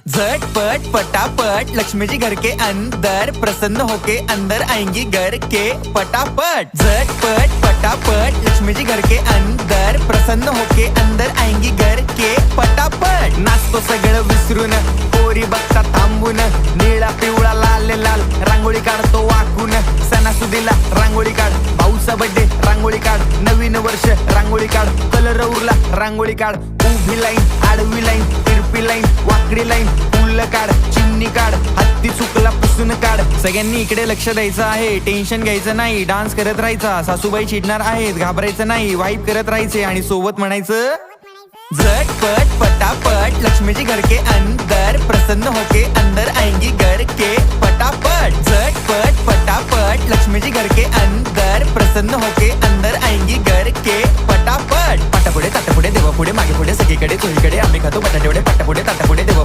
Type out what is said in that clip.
झटपट पटापट लक्ष्मी जी घर के अंदर प्रसन्न होके अंदर आएंगी घर के पटापट। झटपट पटापट लक्ष्मी जी घर के अंदर प्रसन्न होके अंदर आएंगी घर के पटापट। नाचतो सगळं विसरून पोरी बघता थांबून निळा पिवळा लाल लाल रांगोळी काढतो वाकून। सणासुदीला रांगोळी काढ, भाऊचा बर्थडे रांगोळी काढ, नवीन वर्ष रांगोळी काढ, कलर उरला रांगोळी काढ। उभी लाईन, आडवी लाईन, तिरपी लाईन, वाकडी लाईन, फुल काढ, चिमणी काढ, हत्ती चुकला पुसून काढ। सगळ्यांनी इकडे लक्ष द्यायचं आहे, टेन्शन घ्यायचं नाही, डान्स करत राहायचा। सासूबाई चिडणार आहेत, घाबरायचं नाही, वाईब करत राहायचे आणि सोबत म्हणायचं झटपट पटापट लक्ष्मी जी घर के अंदर प्रसन्न होके अंदर आएंगी घर के पटापट। झटपट पटापट लक्ष्मी जी घर के अंदर प्रसन्न होके अंदर आएंगी घर के पटापट। पाटापुढे ताटापुढे देवापुढे मागे पुढे सगळीकडे चोहीकडे आम्ही खातो बटाटेवडे। पाटापुढे ताटापुढे देवापुढे